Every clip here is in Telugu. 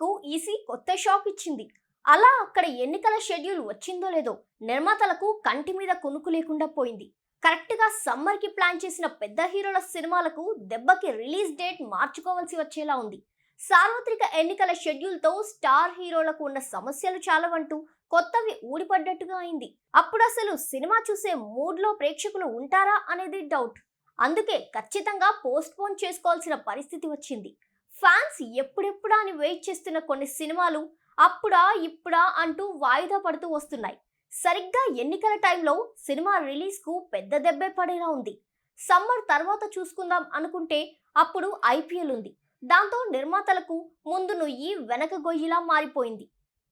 కు ఈసీ కొత్త షాక్ ఇచ్చింది. అలా అక్కడ ఎన్నికల షెడ్యూల్ వచ్చిందో లేదో నిర్మాతలకు కంటి మీద కునుకు లేకుండా పోయింది. కరెక్ట్ గా సమ్మర్ కి ప్లాన్ చేసిన పెద్ద హీరోల సినిమాలకు దెబ్బకి రిలీజ్ డేట్ మార్చుకోవాల్సి వచ్చేలా ఉంది. సార్వత్రిక ఎన్నికల షెడ్యూల్ తో స్టార్ హీరోలకు ఉన్న సమస్యలు చాలవంటూ కొత్తవి ఊడిపడ్డట్టుగా అయింది. అప్పుడు అసలు సినిమా చూసే మూడ్ లో ప్రేక్షకులు ఉంటారా అనేది డౌట్. అందుకే ఖచ్చితంగా పోస్ట్ పోన్ చేసుకోవాల్సిన పరిస్థితి వచ్చింది. ఫ్యాన్స్ ఎప్పుడెప్పుడా అని వెయిట్ చేస్తున్న కొన్ని సినిమాలు అప్పుడా ఇప్పుడా అంటూ వాయిదా పడుతూ వస్తున్నాయి. సరిగ్గా ఎన్నికల టైంలో సినిమా రిలీజ్ కు పెద్ద దెబ్బే పడేలా ఉంది. సమ్మర్ తర్వాత చూసుకుందాం అనుకుంటే అప్పుడు ఐపీఎల్ ఉంది. దాంతో నిర్మాతలకు ముందు నుయ్యి వెనక గొయ్యిలా మారిపోయింది.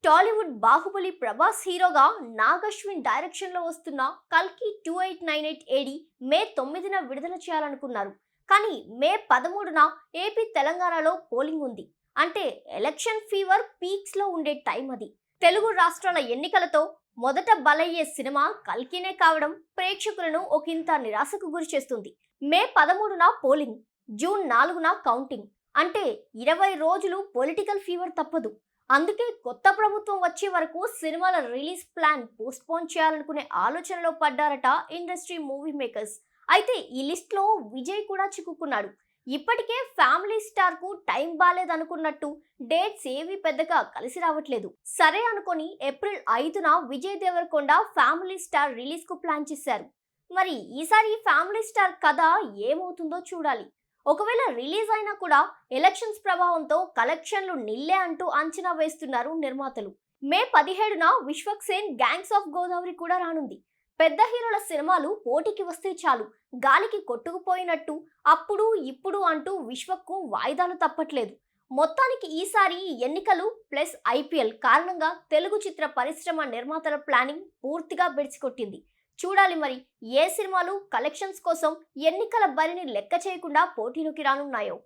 టాలీవుడ్ బాహుబలి ప్రభాస్ హీరోగా నాగ్ అశ్విన్ డైరెక్షన్ లో వస్తున్న కల్కి 2898 ఏడి మే 9న విడుదల చేయాలనుకున్నారు. కానీ మే 13న ఏపీ తెలంగాణలో పోలింగ్ ఉంది. అంటే ఎలక్షన్ ఫీవర్ పీక్స్ లో ఉండే టైం అది. తెలుగు రాష్ట్రాల ఎన్నికలతో మొదట బలయ్యే సినిమా కల్కినే కావడం ప్రేక్షకులను ఒకంత నిరాశకు గురి చేస్తుంది. మే 13న పోలింగ్, జూన్ 4న కౌంటింగ్. అంటే 20 రోజులు పొలిటికల్ ఫీవర్ తప్పదు. అందుకే కొత్త ప్రభుత్వం వచ్చే వరకు సినిమాల రిలీజ్ ప్లాన్ పోస్ట్ పోన్ చేయాలనుకునే ఆలోచనలో పడ్డారట ఇండస్ట్రీ మూవీ మేకర్స్. అయితే ఈ లిస్ట్ లో విజయ్ కూడా చిక్కుకున్నాడు. ఇప్పటికే ఫ్యామిలీ స్టార్ కు టైం బాలేదనుకున్నట్టు డేట్స్ ఏవి పెద్దగా కలిసి రావట్లేదు. సరే అనుకొని ఏప్రిల్ 5న Vijay Devarakonda family star release కు ప్లాన్ చేశారు. మరి ఈసారి ఫ్యామిలీ స్టార్ కథ ఏమవుతుందో చూడాలి. ఒకవేళ రిలీజ్ అయినా కూడా ఎలక్షన్స్ ప్రభావంతో కలెక్షన్లు నిల్లే అంటూ అంచనా వేస్తున్నారు నిర్మాతలు. మే 17న విశ్వక్ సేన్ గ్యాంగ్స్ ఆఫ్ గోదావరి కూడా రానుంది. పెద్ద హీరోల సినిమాలు పోటీకి వస్తే చాలు గాలికి కొట్టుకుపోయినట్టు అప్పుడు ఇప్పుడు అంటూ విశ్వక్కు వాయిదాలు తప్పట్లేదు. మొత్తానికి ఈసారి ఎన్నికలు ప్లస్ ఐపీఎల్ కారణంగా తెలుగు చిత్ర పరిశ్రమ నిర్మాతల ప్లానింగ్ పూర్తిగా బెడిసికొట్టింది. చూడాలి మరి ఏ సినిమాలు కలెక్షన్స్ కోసం ఎన్నికల బరిని లెక్క చేయకుండా పోటీలోకి రానున్నాయో.